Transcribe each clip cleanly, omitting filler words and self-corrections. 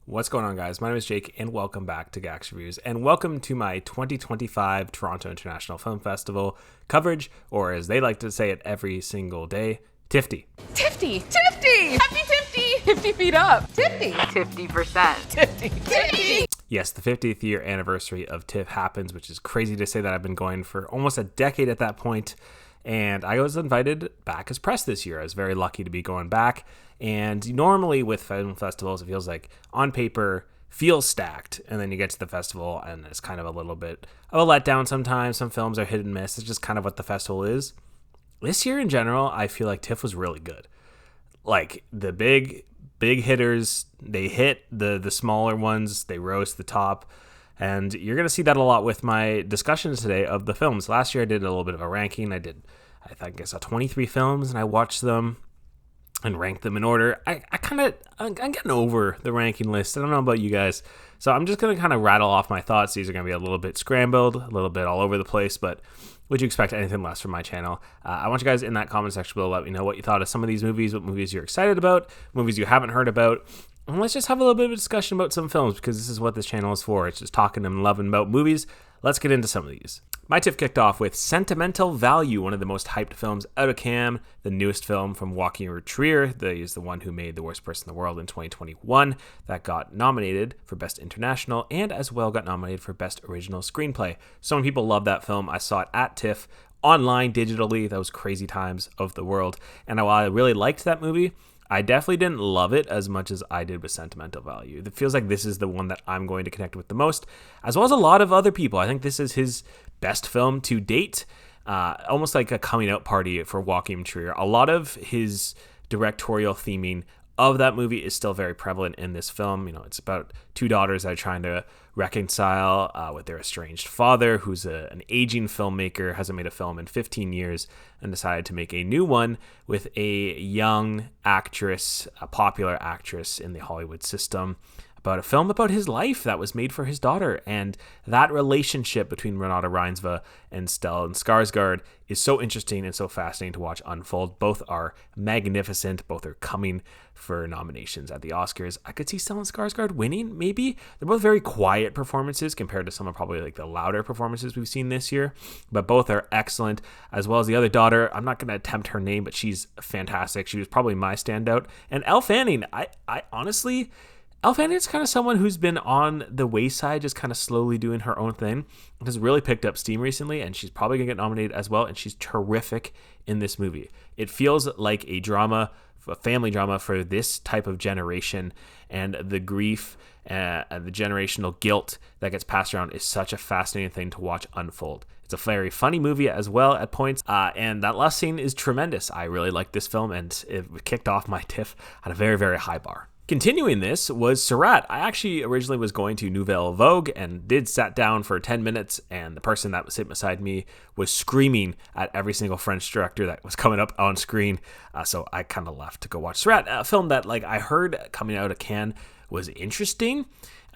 What's going on, guys? My name is Jake, and welcome back to Gax Reviews, and welcome to my 2025 Toronto International Film Festival coverage, or as they like to say it every single day, TIFF. Tifty! Tifty! Happy Tifty! 50 feet up! Tifty! 50%. Tifty! Tifty! Yes, the 50th year anniversary of TIFF happens, which is crazy to say that I've been going for almost a decade at that point. And I was invited back as press this year. I was very lucky to be going back. And normally with film festivals, it feels like on paper, feels stacked. And then you get to the festival and it's kind of a little bit of a letdown sometimes. Some films are hit and miss. It's just kind of what the festival is. This year in general, I feel like TIFF was really good. Like the big hitters, they hit the smaller ones, they rose to the top. And you're going to see that a lot with my discussions today of the films. Last year I did a little bit of a ranking. I think I saw 23 films and I watched them and ranked them in order. I'm getting over the ranking list. I don't know about you guys. So I'm just going to kind of rattle off my thoughts. These are going to be a little bit scrambled, a little bit all over the place, but would you expect anything less from my channel? I want you guys in that comment section below, let me know what you thought of some of these movies, what movies you're excited about, movies you haven't heard about. And let's just have a little bit of a discussion about some films, because this is what this channel is for. It's just talking and loving about movies. Let's get into some of these. My TIFF kicked off with Sentimental Value, one of the most hyped films out of Cannes, the newest film from Joaquin Trier. He is the one who made The Worst Person in the World in 2021. That got nominated for Best International and as well got nominated for Best Original Screenplay. So many people love that film. I saw it at TIFF, online, digitally, those crazy times of the world. And while I really liked that movie, I definitely didn't love it as much as I did with Sentimental Value. It feels like this is the one that I'm going to connect with the most, as well as a lot of other people. I think this is his best film to date, almost like a coming out party for Joaquin Trier. A lot of his directorial theming of that movie is still very prevalent in this film. You know, it's about two daughters that are trying to reconcile with their estranged father, who's an aging filmmaker, hasn't made a film in 15 years, and decided to make a new one with a young actress, a popular actress in the Hollywood system, about a film about his life that was made for his daughter. And that relationship between Renate Reinsve and Stellan Skarsgård is so interesting and so fascinating to watch unfold. Both are magnificent. Both are coming for nominations at the Oscars. I could see Stellan Skarsgård winning, maybe. They're both very quiet performances compared to some of probably like the louder performances we've seen this year, but both are excellent, as well as the other daughter. I'm not going to attempt her name, but she's fantastic. She was probably my standout. And Elle Fanning, I honestly... Elle Fanning is kind of someone who's been on the wayside, just kind of slowly doing her own thing. Has really picked up steam recently, and she's probably going to get nominated as well, and she's terrific in this movie. It feels like a drama, a family drama for this type of generation, and the grief and the generational guilt that gets passed around is such a fascinating thing to watch unfold. It's a very funny movie as well at points, and that last scene is tremendous. I really like this film, and it kicked off my TIFF at a very, very high bar. Continuing this was Surat. I actually originally was going to Nouvelle Vogue and sat down for 10 minutes, and the person that was sitting beside me was screaming at every single French director that was coming up on screen. So I kind of left to go watch Surat, a film that I heard coming out of Cannes was interesting.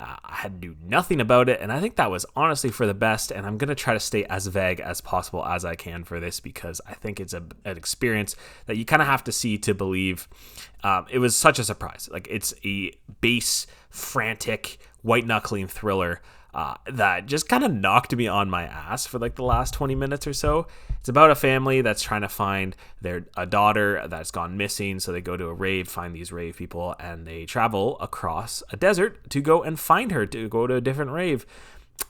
I had to do nothing about it, and I think that was honestly for the best, and I'm going to try to stay as vague as possible as I can for this, because I think it's an experience that you kind of have to see to believe. It was such a surprise. It's a base, frantic, white-knuckling thriller that just kind of knocked me on my ass for the last 20 minutes or so. It's about a family that's trying to find a daughter that's gone missing. So they go to a rave, find these rave people, and they travel across a desert to go and find her, to go to a different rave.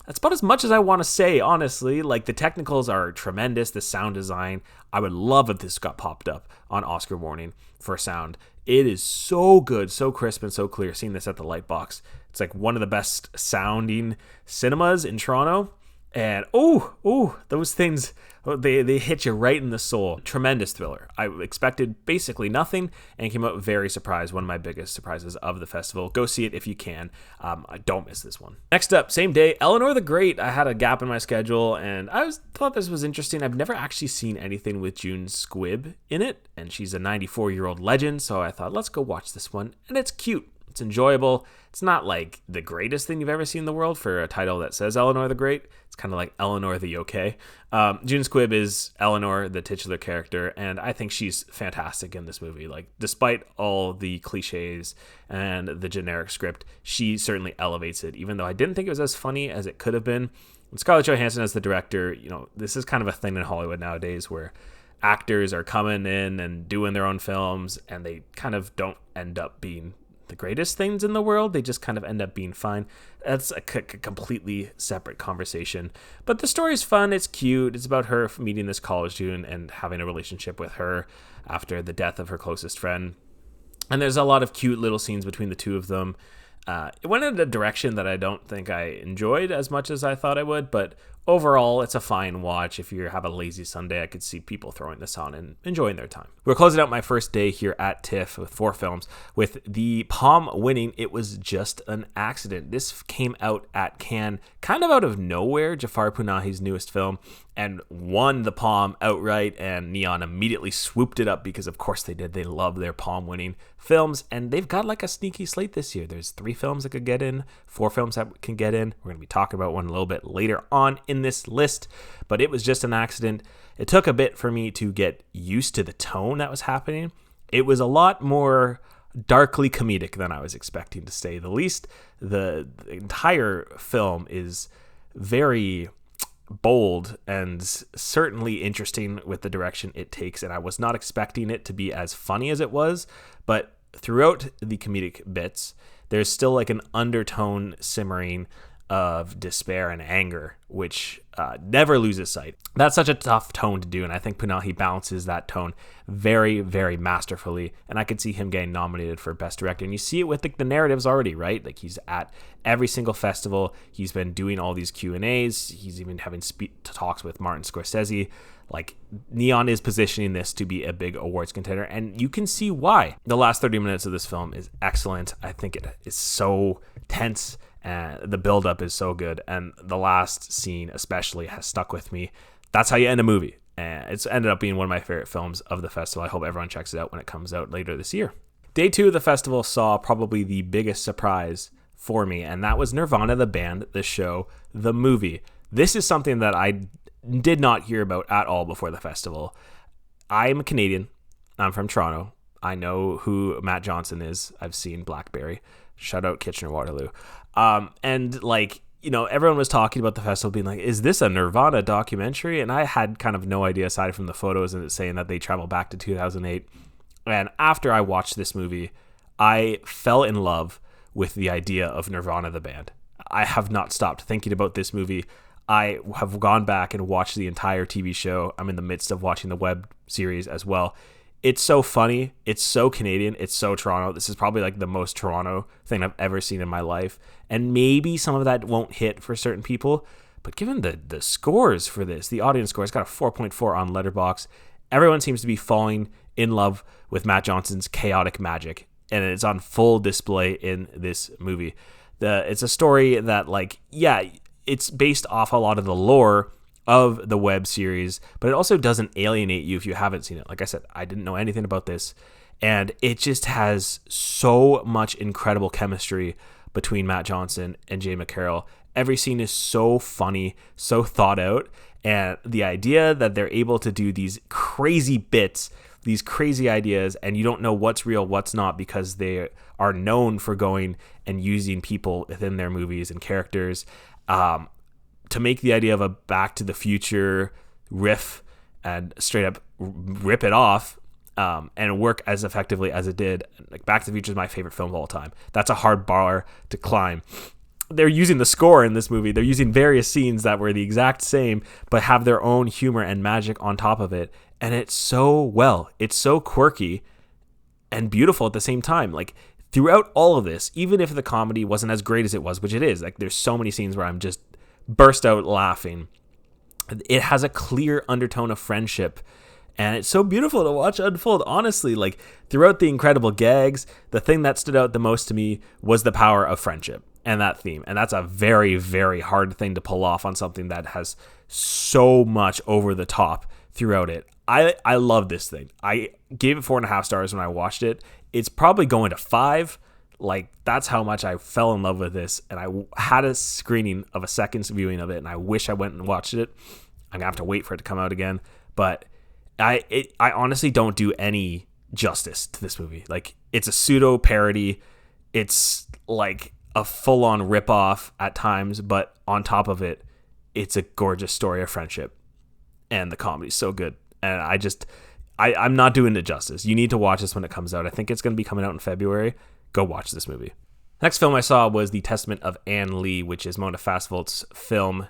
That's about as much as I want to say, honestly. The technicals are tremendous. The sound design, I would love if this got popped up on Oscar warning for sound. It is so good, so crisp, and so clear. Seeing this at the Lightbox, it's one of the best sounding cinemas in Toronto. And those things, they hit you right in the soul. Tremendous thriller. I expected basically nothing and came out very surprised. One of my biggest surprises of the festival. Go see it if you can. Don't miss this one. Next up, same day, Eleanor the Great. I had a gap in my schedule, and I thought this was interesting. I've never actually seen anything with June Squibb in it, and she's a 94-year-old legend, so I thought, let's go watch this one. And it's cute. It's enjoyable. It's not like the greatest thing you've ever seen in the world for a title that says Eleanor the Great. It's kind of like Eleanor the Okay. June Squibb is Eleanor, the titular character, and I think she's fantastic in this movie. Like, despite all the cliches and the generic script, she certainly elevates it, even though I didn't think it was as funny as it could have been. And Scarlett Johansson as the director, this is kind of a thing in Hollywood nowadays where actors are coming in and doing their own films, and they kind of don't end up being the greatest things in the world. They just kind of end up being fine. That's a completely separate conversation. But the story's fun. It's cute. It's about her meeting this college student and having a relationship with her after the death of her closest friend. And there's a lot of cute little scenes between the two of them. It went in a direction that I don't think I enjoyed as much as I thought I would, but overall, it's a fine watch. If you have a lazy Sunday, I could see people throwing this on and enjoying their time. We're closing out my first day here at TIFF with 4 films. With the Palm winning, It Was Just an Accident. This came out at Cannes, kind of out of nowhere, Jafar Panahi's newest film, and won the Palm outright, and Neon immediately swooped it up because of course they did. They love their Palm winning films, and they've got like a sneaky slate this year. There's 3 films that could get in, 4 films that can get in. We're going to be talking about one a little bit later on in this list, but It Was Just an Accident. It took a bit for me to get used to the tone that was happening. It was a lot more darkly comedic than I was expecting, to say the least. The entire film is very bold and certainly interesting with the direction it takes, and I was not expecting it to be as funny as it was, but throughout the comedic bits there's still like an undertone simmering of despair and anger, which never loses sight. That's such a tough tone to do, and I think Panahi balances that tone very, very masterfully, and I could see him getting nominated for Best Director. And you see it with the narratives already, right? Like, he's at every single festival. He's been doing all these Q&As. He's even having talks with Martin Scorsese. Like, Neon is positioning this to be a big awards contender, and you can see why. The last 30 minutes of this film is excellent. I think it is so tense, and the buildup is so good, and the last scene especially has stuck with me. That's how you end a movie, and it's ended up being one of my favorite films of the festival. I hope everyone checks it out when it comes out later this year. Day 2 of the festival saw probably the biggest surprise for me, and that was Nirvana, the band, the show, the movie. This is something that I did not hear about at all before the festival. I'm a Canadian. I'm from Toronto. I know who Matt Johnson is. I've seen Blackberry. Shout out Kitchener-Waterloo. And like, everyone was talking about the festival being like, is this a Nirvana documentary? And I had kind of no idea aside from the photos and it saying that they travel back to 2008. And after I watched this movie, I fell in love with the idea of Nirvana, the band. I have not stopped thinking about this movie. I have gone back and watched the entire TV show. I'm in the midst of watching the web series as well. It's so funny. It's so Canadian. It's so Toronto. This is probably like the most Toronto thing I've ever seen in my life. And maybe some of that won't hit for certain people. But given the scores for this, the audience score, it's got a 4.4 on Letterboxd. Everyone seems to be falling in love with Matt Johnson's chaotic magic. And it's on full display in this movie. It's a story that, like, yeah, it's based off a lot of the lore of the web series, but it also doesn't alienate you if you haven't seen it. Like I said, I didn't know anything about this, and it just has so much incredible chemistry between Matt Johnson and Jay McCarroll. Every scene is so funny, so thought out, and the idea that they're able to do these crazy bits, these crazy ideas, and you don't know what's real, what's not, because they are known for going and using people within their movies and characters. To make the idea of a Back to the Future riff and straight up rip it off and work as effectively as it did. Like, Back to the Future is my favorite film of all time. That's a hard bar to climb. They're using the score in this movie. They're using various scenes that were the exact same, but have their own humor and magic on top of it. And it's so quirky and beautiful at the same time. Like, throughout all of this, even if the comedy wasn't as great as it was, which it is, like, there's so many scenes where I'm just burst out laughing. It has a clear undertone of friendship, and it's so beautiful to watch unfold. Honestly, like, throughout the incredible gags, the thing that stood out the most to me was the power of friendship and that theme. And that's a very, very hard thing to pull off on something that has so much over the top throughout it. I love this thing. I gave it 4.5 stars when I watched it. It's probably going to 5 Like, that's how much I fell in love with this. And I had a screening of a second viewing of it, and I wish I went and watched it. I'm going to have to wait for it to come out again. But I honestly don't do any justice to this movie. Like, it's a pseudo parody. It's like a full-on ripoff at times, but on top of it, it's a gorgeous story of friendship. And the comedy's so good. And I'm not doing it justice. You need to watch this when it comes out. I think it's going to be coming out in February. Go watch this movie. Next film I saw was The Testament of Anne Lee, which is Mona Fastvolt's film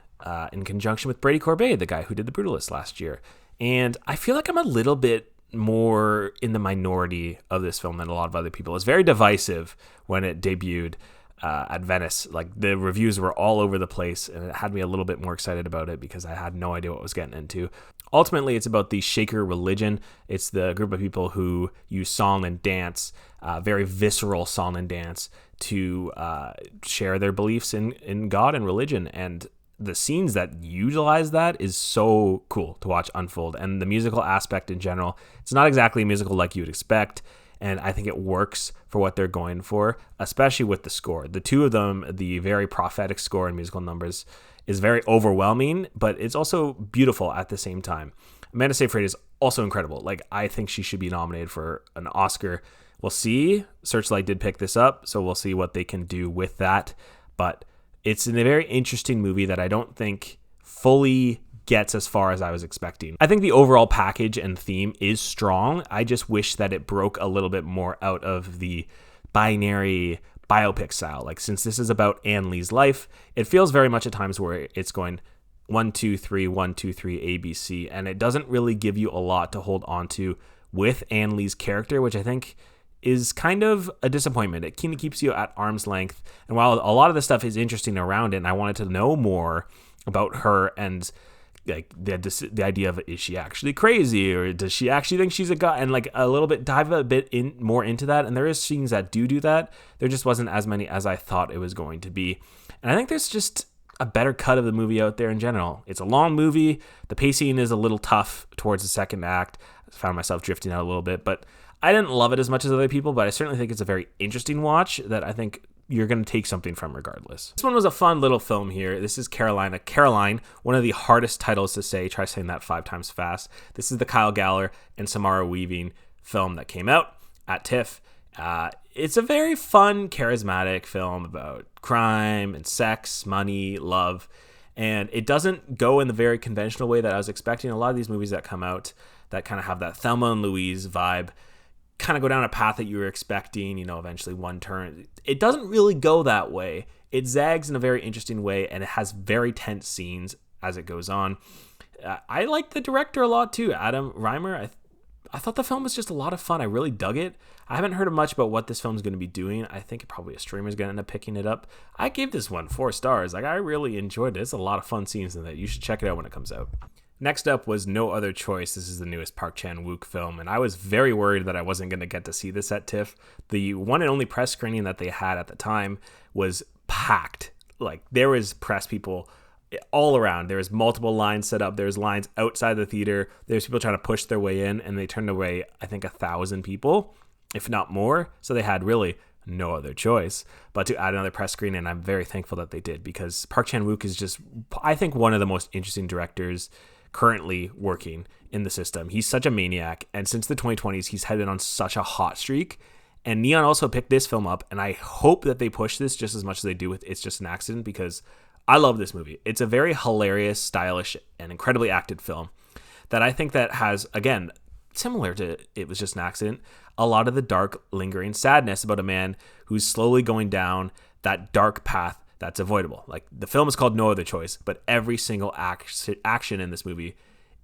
in conjunction with Brady Corbet, the guy who did The Brutalist last year. And I feel like I'm a little bit more in the minority of this film than a lot of other people. It's very divisive when it debuted at Venice. Like, the reviews were all over the place, and it had me a little bit more excited about it because I had no idea what I was getting into. Ultimately, it's about the Shaker religion. It's the group of people who use song and dance, very visceral song and dance, to share their beliefs in God and religion. And the scenes that utilize that is so cool to watch unfold. And the musical aspect in general, it's not exactly a musical like you would expect. And I think it works for what they're going for, especially with the score. The two of them, the very prophetic score and musical numbers, is very overwhelming, but it's also beautiful at the same time. Amanda Seyfried is also incredible. Like, I think she should be nominated for an Oscar. We'll see. Searchlight did pick this up, so we'll see what they can do with that. But it's a very interesting movie that I don't think fully gets as far as I was expecting. I think the overall package and theme is strong. I just wish that it broke a little bit more out of the binary biopic style. Like, since this is about Anne Lee's life, it feels very much at times where it's going 1, 2, 3, 1, 2, 3, ABC, and it doesn't really give you a lot to hold on to with Anne Lee's character, which I think is kind of a disappointment. It kind of keeps you at arm's length. And while a lot of the stuff is interesting around it, and I wanted to know more about her and like the idea of, is she actually crazy, or does she actually think she's a god, and like a little bit dive a bit in more into that. And there is scenes that do that. There just wasn't as many as I thought it was going to be. And I think there's just a better cut of the movie out there in general. It's a long movie. The pacing is a little tough towards the second act. I found myself drifting out a little bit, but I didn't love it as much as other people, but I certainly think it's a very interesting watch that I think you're going to take something from regardless. This one was a fun little film here. This is Caroline, one of the hardest titles to say. Try saying that 5 times fast. This is the Kyle Galler and Samara Weaving film that came out at TIFF. It's a very fun, charismatic film about crime and sex, money, love, and it doesn't go in the very conventional way that I was expecting. A lot of these movies that come out that kind of have that Thelma and Louise vibe kind of go down a path that you were expecting, eventually one turn. It doesn't really go that way. It zags in a very interesting way, and it has very tense scenes as it goes on. I like the director a lot too, Adam Reimer. I thought the film was just a lot of fun. I really dug it. I haven't heard much about what this film is going to be doing. I think probably a streamer is going to end up picking it up. I gave this one 4 stars. Like, I really enjoyed it. It's a lot of fun scenes in that. You should check it out when it comes out. Next up was No Other Choice. This is the newest Park Chan-wook film, and I was very worried that I wasn't going to get to see this at TIFF. The one and only press screening that they had at the time was packed. Like, there was press people all around. There was multiple lines set up. There's lines outside the theater. There's people trying to push their way in, and they turned away, I think, 1,000 people, if not more. So they had really no other choice but to add another press screen, and I'm very thankful that they did, because Park Chan-wook is just, I think, one of the most interesting directors currently working in the system. He's such a maniac, and since the 2020s, he's headed on such a hot streak. And Neon also picked this film up, and I hope that they push this just as much as they do with It's Just an Accident, because I love this movie. It's a very hilarious, stylish, and incredibly acted film that I think that has, again, similar to It Was Just an Accident, a lot of the dark, lingering sadness about a man who's slowly going down that dark path that's avoidable. Like, the film is called No Other Choice, but every single action in this movie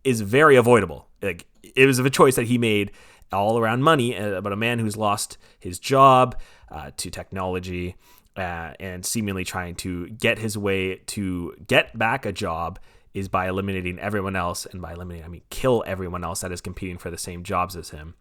is very avoidable. Like, it was a choice that he made all around money, about a man who's lost his job to technology, and seemingly trying to get his way to get back a job is by eliminating everyone else. And by eliminating, I mean kill everyone else that is competing for the same jobs as him.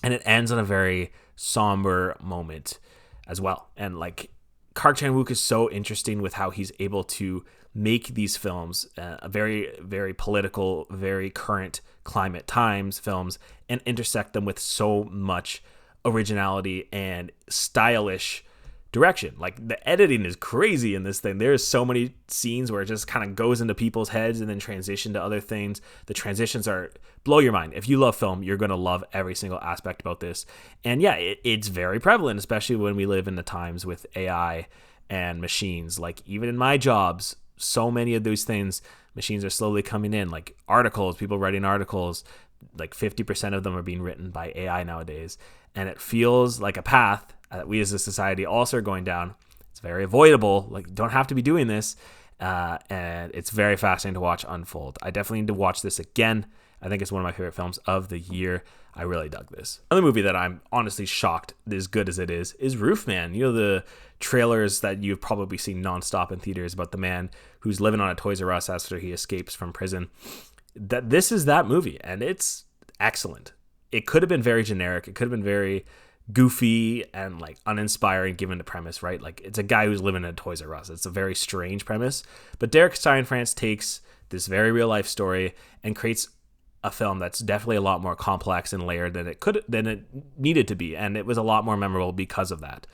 And it ends on a very somber moment as well. And like, Park Chan-wook is so interesting with how he's able to make these films, very, very political, very current climate times films, and intersect them with so much originality and stylish direction. Like the editing is crazy in this thing. There's so many scenes where it just kind of goes into people's heads and then transition to other things. The transitions are blow your mind. If you love film, you're going to love every single aspect about this. And yeah, it's very prevalent, especially when we live in the times with AI and machines. Like even in my jobs, so many of those things, machines are slowly coming in, like articles, people writing articles, like 50% of them are being written by AI nowadays. And it feels like a path that we as a society also are going down. It's very avoidable. Like, you don't have to be doing this. And it's very fascinating to watch unfold. I definitely need to watch this again. I think it's one of my favorite films of the year. I really dug this. Another movie that I'm honestly shocked as good as it is Roofman. You know, the trailers that you've probably seen nonstop in theaters about the man who's living on a Toys R Us after he escapes from prison. That this is that movie, and it's excellent. It could have been very generic. It could have been very goofy and like uninspiring given the premise, right? Like it's a guy who's living in a Toys R Us. It's a very strange premise. But Derek Steinfrance takes this very real life story and creates a film that's definitely a lot more complex and layered than it needed to be. And it was a lot more memorable because of that.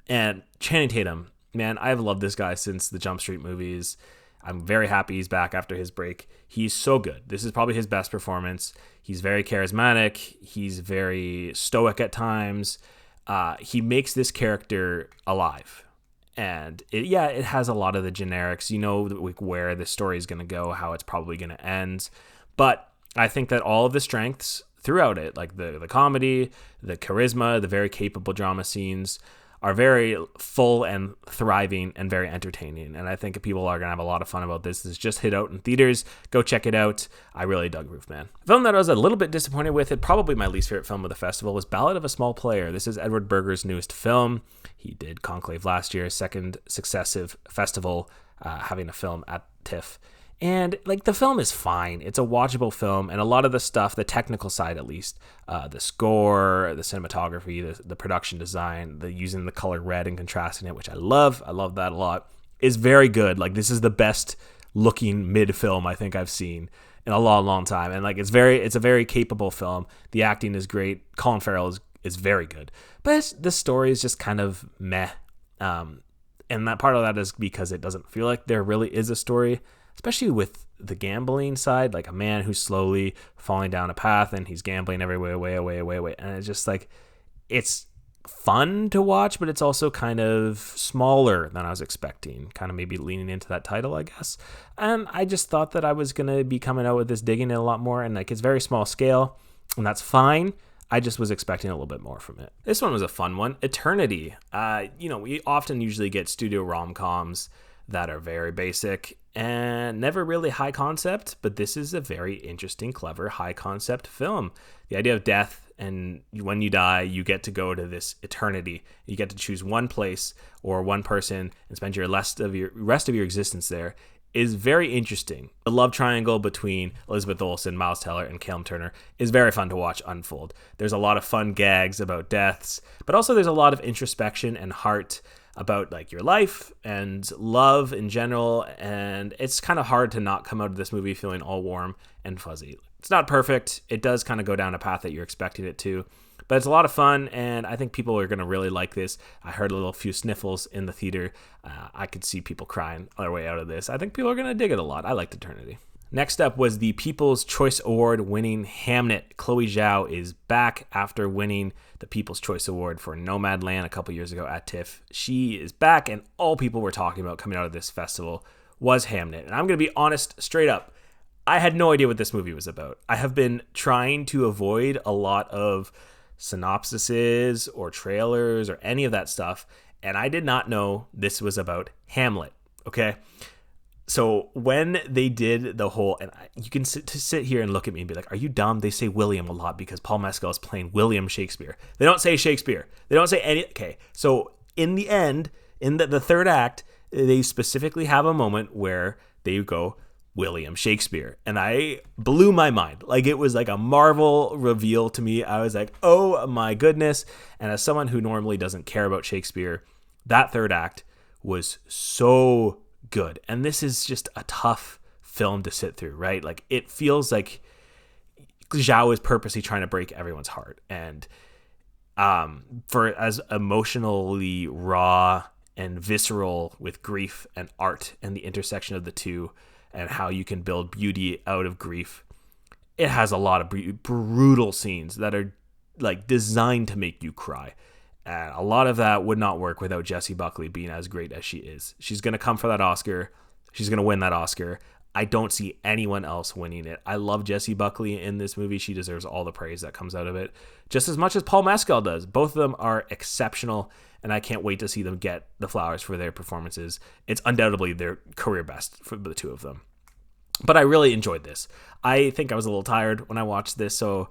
And Channing Tatum, man, I've loved this guy since the Jump Street movies. I'm very happy he's back after his break. He's so good. This is probably his best performance. He's very charismatic. He's very stoic at times. He makes this character alive. And it has a lot of the generics, you know, like where the story is going to go, how it's probably going to end. But I think that all of the strengths throughout it, like the comedy, the charisma, the very capable drama scenes, are very full and thriving and very entertaining. And I think people are going to have a lot of fun about this. This just hit out in theaters. Go check it out. I really dug Roofman. A film that I was a little bit disappointed with, it probably my least favorite film of the festival, was Ballad of a Small Player. This is Edward Berger's newest film. He did Conclave last year, second successive festival having a film at TIFF. And like the film is fine. It's a watchable film, and a lot of the stuff, the technical side at least, the score, the cinematography, the production design, the using the color red and contrasting it, which I love that a lot, is very good. Like this is the best looking mid film I think I've seen in a long time. And like it's a very capable film. The acting is great. Colin Farrell is very good. But the story is just kind of meh. And that part of that is because it doesn't feel like there really is a story, especially with the gambling side, like a man who's slowly falling down a path and he's gambling every way. And it's just like, it's fun to watch, but it's also kind of smaller than I was expecting, kind of maybe leaning into that title, I guess. And I just thought that I was going to be coming out with this, digging it a lot more. And like, it's very small scale, and that's fine. I just was expecting a little bit more from it. This one was a fun one. Eternity. We often usually get studio rom-coms that are very basic and never really high concept, but this is a very interesting, clever, high concept film. The idea of death, and when you die, you get to go to this eternity. You get to choose one place or one person and spend your rest of your existence there, is very interesting. The love triangle between Elizabeth Olsen, Miles Teller, and Callum Turner is very fun to watch unfold. There's a lot of fun gags about deaths, but also there's a lot of introspection and heart about like your life and love in general. And it's kind of hard to not come out of this movie feeling all warm and fuzzy. It's not perfect. It does kind of go down a path that you're expecting it to, but it's a lot of fun, and I think people are going to really like this. I heard a few sniffles in the theater. I could see people crying on their way out of this. I think people are going to dig it a lot. I liked Eternity. Next up was the People's Choice Award winning Hamnet. Chloe Zhao is back after winning the People's Choice Award for Nomadland a couple years ago at TIFF. She is back, and all people were talking about coming out of this festival was Hamnet. And I'm going to be honest, straight up, I had no idea what this movie was about. I have been trying to avoid a lot of synopsises or trailers or any of that stuff, and I did not know this was about Hamlet. Okay, so when they did the whole, and you can sit here and look at me and be like, are you dumb? They say William a lot because Paul Mescal is playing William Shakespeare. They don't say Shakespeare. They don't say any. Okay, so in the end, in the third act, they specifically have a moment where they go William Shakespeare, and I blew my mind. Like, it was like a Marvel reveal to me. I was like, oh my goodness. And as someone who normally doesn't care about Shakespeare, that third act was so good. And this is just a tough film to sit through, right? Like, it feels like Zhao is purposely trying to break everyone's heart, and For as emotionally raw and visceral with grief and art and the intersection of the two and how you can build beauty out of grief. It has a lot of brutal scenes that are like designed to make you cry. And a lot of that would not work without Jessie Buckley being as great as she is. She's going to come for that Oscar. She's going to win that Oscar. I don't see anyone else winning it. I love Jessie Buckley in this movie. She deserves all the praise that comes out of it, just as much as Paul Mescal does. Both of them are exceptional, and I can't wait to see them get the flowers for their performances. It's undoubtedly their career best for the two of them. But I really enjoyed this. I think I was a little tired when I watched this, so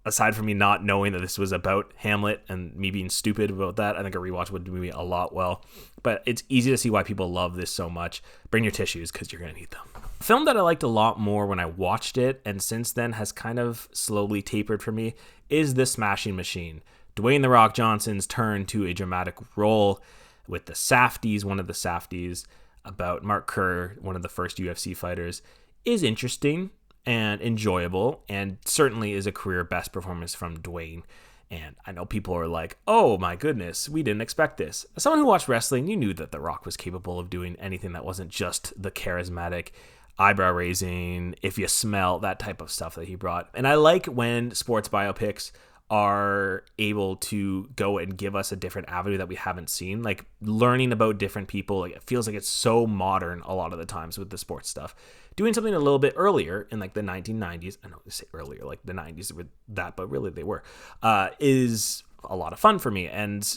aside from me not knowing that this was about Hamlet and me being stupid about that, I think a rewatch would do me a lot well. But it's easy to see why people love this so much. Bring your tissues because you're going to need them. A film that I liked a lot more when I watched it and since then has kind of slowly tapered for me is The Smashing Machine. Dwayne "The Rock" Johnson's turn to a dramatic role with the Safdies, one of the Safdies, about Mark Kerr, one of the first UFC fighters, is interesting and enjoyable, and certainly is a career best performance from Dwayne. And I know people are like, oh my goodness, we didn't expect this. As someone who watched wrestling, you knew that The Rock was capable of doing anything that wasn't just the charismatic, eyebrow raising, if you smell, that type of stuff that he brought. And I like when sports biopics are able to go and give us a different avenue that we haven't seen, like learning about different people. Like, it feels like it's so modern a lot of the times with the sports stuff. Doing something a little bit earlier in like the 1990s, I know they say earlier, like the 90s with that, but really they were, is a lot of fun for me. And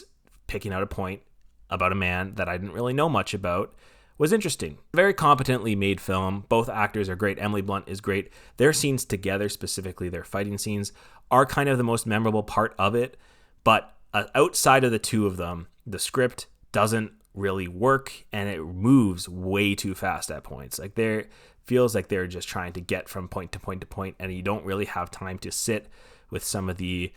picking out a point about a man that I didn't really know much about was interesting. Very competently made film. Both actors are great. Emily Blunt is great. Their scenes together, specifically their fighting scenes, are kind of the most memorable part of it. But outside of the two of them, the script doesn't really work and it moves way too fast at points. Like, there feels like they're just trying to get from point to point to point, and you don't really have time to sit with some of the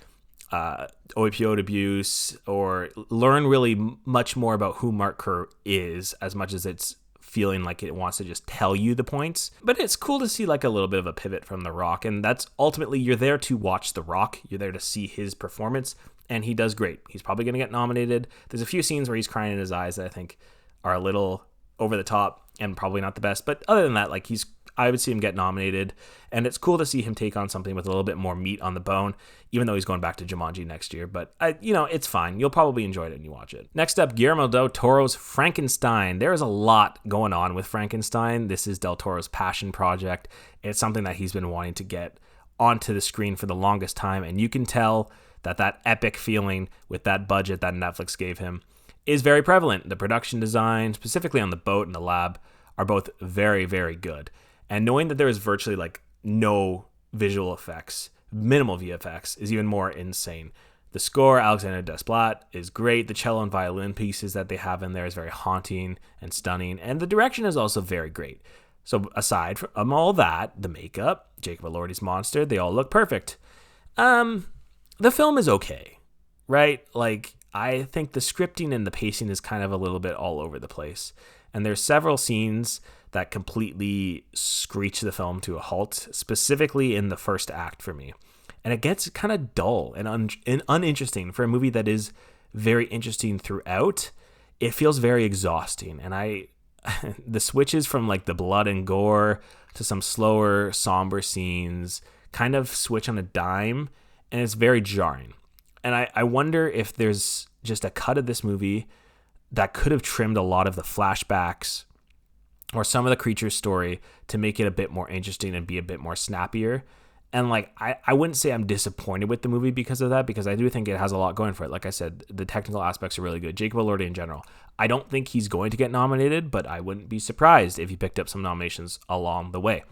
opioid abuse or learn really much more about who Mark Kerr is, as much as it's feeling like it wants to just tell you the points. But it's cool to see like a little bit of a pivot from The Rock, and that's ultimately, you're there to watch The Rock. You're there to see his performance, and he does great. He's probably going to get nominated. There's a few scenes where he's crying in his eyes that I think are a little over the top and probably not the best, but other than that, like, I would see him get nominated, and it's cool to see him take on something with a little bit more meat on the bone, even though he's going back to Jumanji next year. But it's fine. You'll probably enjoy it when you watch it. Next up, Guillermo del Toro's Frankenstein. There is a lot going on with Frankenstein. This is del Toro's passion project. It's something that he's been wanting to get onto the screen for the longest time, and you can tell that epic feeling with that budget that Netflix gave him is very prevalent. The production design, specifically on the boat and the lab, are both very, very good. And knowing that there is virtually like no visual effects, minimal VFX, is even more insane. The score, Alexander Desplat, is great. The cello and violin pieces that they have in there is very haunting and stunning. And the direction is also very great. So aside from all that, the makeup, Jacob Elordi's monster, they all look perfect. The film is okay, right? Like, I think the scripting and the pacing is kind of a little bit all over the place. And there's several scenes that completely screech the film to a halt, specifically in the first act for me. And it gets kind of dull and uninteresting for a movie that is very interesting throughout. It feels very exhausting. And the switches from like the blood and gore to some slower, somber scenes kind of switch on a dime, and it's very jarring. And I wonder if there's just a cut of this movie that could have trimmed a lot of the flashbacks or some of the creature's story to make it a bit more interesting and be a bit more snappier. And like, I wouldn't say I'm disappointed with the movie because of that, because I do think it has a lot going for it. Like I said, the technical aspects are really good. Jacob Elordi in general, I don't think he's going to get nominated, but I wouldn't be surprised if he picked up some nominations along the way.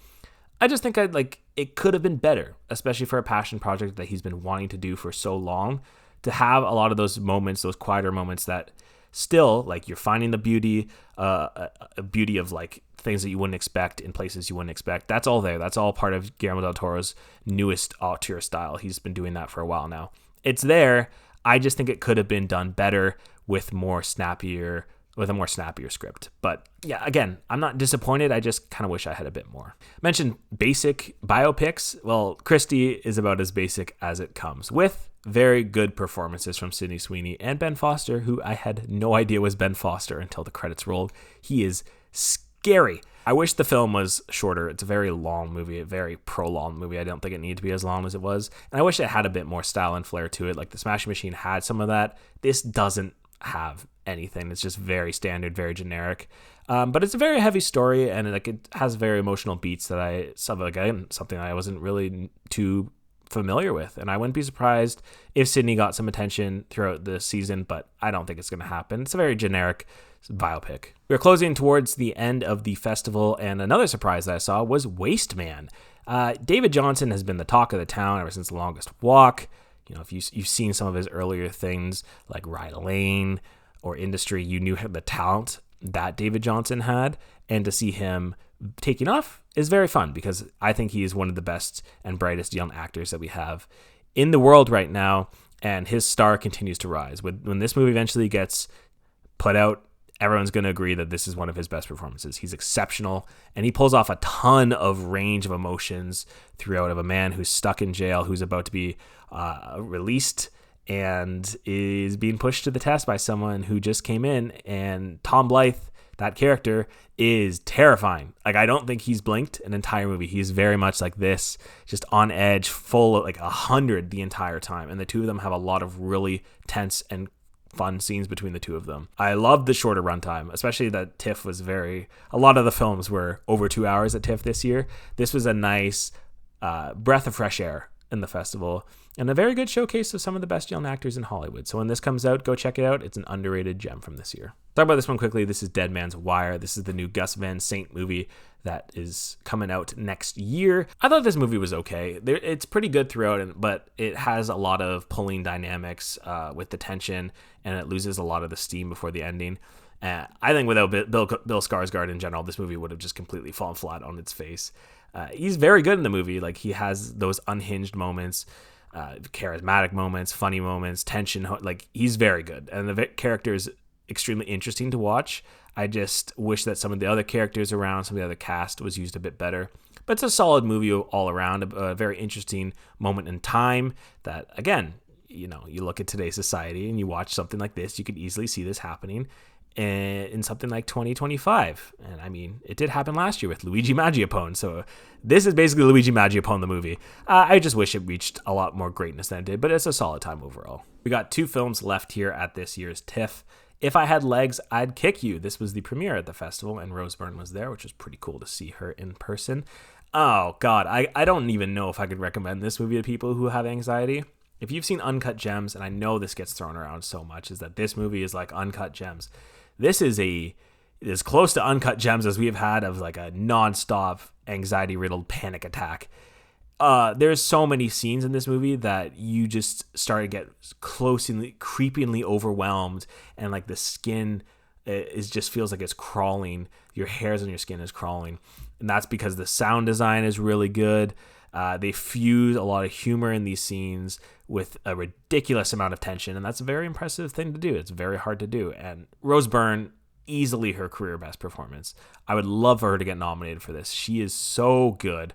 I just think it could have been better, especially for a passion project that he's been wanting to do for so long, to have a lot of those moments, those quieter moments that still, like, you're finding the beauty of like things that you wouldn't expect in places you wouldn't expect. That's all there. That's all part of Guillermo del Toro's newest auteur style. He's been doing that for a while now. It's there. I just think it could have been done better with more snappier with a more snappier script. But yeah, again, I'm not disappointed. I just kind of wish I had a bit more. I mentioned basic biopics. Well, Christie is about as basic as it comes, with very good performances from Sydney Sweeney and Ben Foster, who I had no idea was Ben Foster until the credits rolled. He is scary. I wish the film was shorter. It's a very long movie, a very prolonged movie. I don't think it needed to be as long as it was. And I wish it had a bit more style and flair to it. Like the Smashing Machine had some of that. This doesn't have anything. It's just very standard, very generic. But it's a very heavy story, and like it has very emotional beats that something I wasn't really too familiar with. And I wouldn't be surprised if Sydney got some attention throughout the season, but I don't think it's going to happen. It's a very generic biopic. We're closing towards the end of the festival, and another surprise that I saw was Waste Man. David Johnson has been the talk of the town ever since The Longest Walk. You know, if you've seen some of his earlier things like Ride Lane or Industry, you knew the talent that David Johnson had, and to see him taking off is very fun because I think he is one of the best and brightest young actors that we have in the world right now, and his star continues to rise. When this movie eventually gets put out, everyone's going to agree that this is one of his best performances. He's exceptional, and he pulls off a ton of range of emotions throughout, of a man who's stuck in jail, who's about to be released, and is being pushed to the test by someone who just came in. And Tom Blythe, that character, is terrifying. Like, I don't think he's blinked an entire movie. He's very much like this, just on edge, full of like 100 the entire time. And the two of them have a lot of really tense and fun scenes between the two of them. I love the shorter runtime, especially that TIFF was a lot of the films were over 2 hours at TIFF this year. This was a nice breath of fresh air in the festival, and a very good showcase of some of the best young actors in Hollywood. So when this comes out, go check it out. It's an underrated gem from this year. Talk about this one quickly. This is Dead Man's Wire. This is the new Gus Van Sant movie that is coming out next year. I thought this movie was okay. It's pretty good throughout, but it has a lot of pulling dynamics with the tension, and it loses a lot of the steam before the ending. I think without Bill Skarsgård in general, this movie would have just completely fallen flat on its face. He's very good in the movie. Like, he has those unhinged moments, charismatic moments, funny moments, tension. Like, he's very good, and the character is extremely interesting to watch. I just wish that some of the other characters around, some of the other cast was used a bit better. But it's a solid movie all around, a very interesting moment in time that, again, you know, you look at today's society and you watch something like this, you could easily see this happening in something like 2025. And I mean, it did happen last year with Luigi Mangiapane. So this is basically Luigi Mangiapane, the movie. I just wish it reached a lot more greatness than it did, but it's a solid time overall. We got 2 films left here at this year's TIFF. If I Had Legs, I'd Kick You. This was the premiere at the festival, and Rose Byrne was there, which was pretty cool to see her in person. Oh, God, I don't even know if I could recommend this movie to people who have anxiety. If you've seen Uncut Gems, and I know this gets thrown around so much, is that this movie is like Uncut Gems. This is as close to Uncut Gems as we've had of like a nonstop anxiety-riddled panic attack. There's so many scenes in this movie that you just start to get creepingly overwhelmed, and like the skin just feels like it's crawling. Your hairs on your skin is crawling, and that's because the sound design is really good. They fuse a lot of humor in these scenes with a ridiculous amount of tension, and that's a very impressive thing to do. It's very hard to do, and Rose Byrne, easily her career best performance. I would love for her to get nominated for this. She is so good.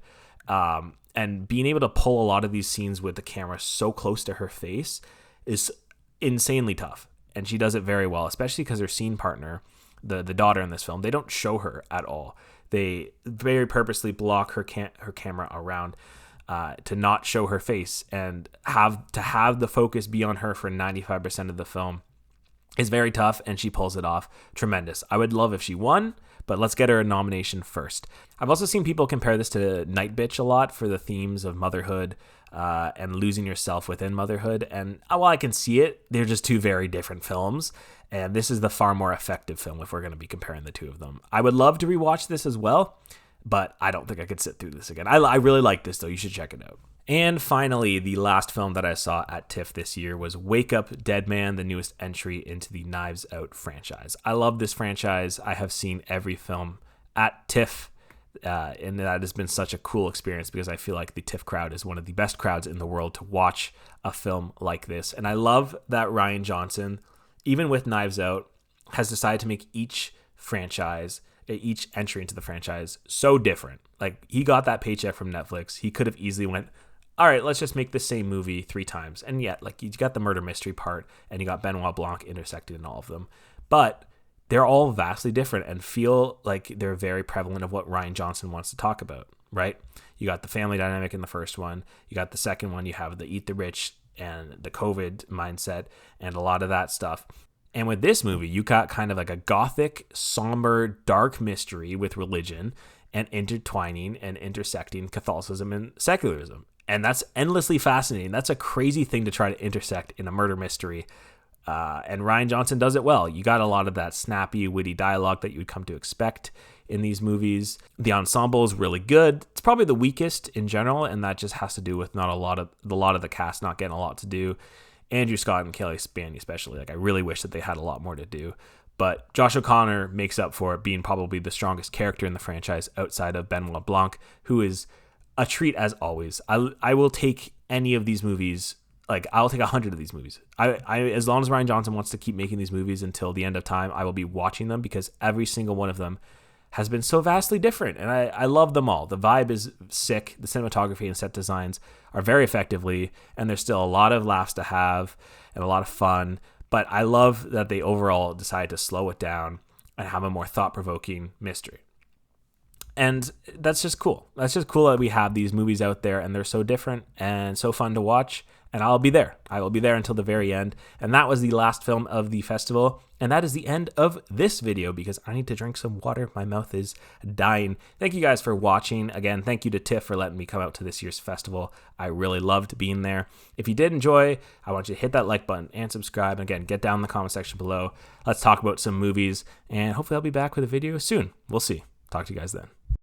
And being able to pull a lot of these scenes with the camera so close to her face is insanely tough. And she does it very well, especially because her scene partner, the daughter in this film, they don't show her at all. They very purposely block her camera around to not show her face, and have the focus be on her for 95% of the film is very tough, and she pulls it off. Tremendous. I would love if she won, but let's get her a nomination first. I've also seen people compare this to Night Bitch a lot for the themes of motherhood and losing yourself within motherhood. And while I can see it, they're just 2 very different films. And this is the far more effective film if we're going to be comparing the 2 of them. I would love to rewatch this as well, but I don't think I could sit through this again. I really like this, though. You should check it out. And finally, the last film that I saw at TIFF this year was Wake Up Dead Man, the newest entry into the Knives Out franchise. I love this franchise. I have seen every film at TIFF, and that has been such a cool experience because I feel like the TIFF crowd is one of the best crowds in the world to watch a film like this. And I love that Rian Johnson, even with Knives Out, has decided to make each entry into the franchise so different. Like, he got that paycheck from Netflix. He could have easily went, all right, let's just make the same movie 3 times. And yet, like, you got the murder mystery part and you got Benoit Blanc intersected in all of them. But they're all vastly different and feel like they're very prevalent of what Rian Johnson wants to talk about, right? You got the family dynamic in the first one. You got the second one. You have the eat the rich and the COVID mindset and a lot of that stuff. And with this movie, you got kind of like a gothic, somber, dark mystery with religion and intertwining and intersecting Catholicism and secularism. And that's endlessly fascinating. That's a crazy thing to try to intersect in a murder mystery. And Rian Johnson does it well. You got a lot of that snappy, witty dialogue that you would come to expect in these movies. The ensemble is really good. It's probably the weakest in general, and that just has to do with not a lot of the cast not getting a lot to do. Andrew Scott and Kelly Spaney especially. Like, I really wish that they had a lot more to do. But Josh O'Connor makes up for it, being probably the strongest character in the franchise outside of Benoit Blanc, who is a treat as always. I will take any of these movies. Like, I'll take 100 of these movies. I as long as Rian Johnson wants to keep making these movies until the end of time, I will be watching them, because every single one of them has been so vastly different. And I love them all. The vibe is sick. The cinematography and set designs are very effectively, and there's still a lot of laughs to have and a lot of fun. But I love that they overall decided to slow it down and have a more thought-provoking mystery. And that's just cool. That's just cool that we have these movies out there, and they're so different and so fun to watch. And I'll be there. I will be there until the very end. And that was the last film of the festival. And that is the end of this video, because I need to drink some water. My mouth is dying. Thank you guys for watching. Again, thank you to TIFF for letting me come out to this year's festival. I really loved being there. If you did enjoy, I want you to hit that like button and subscribe. And again, get down in the comment section below. Let's talk about some movies. And hopefully I'll be back with a video soon. We'll see. Talk to you guys then.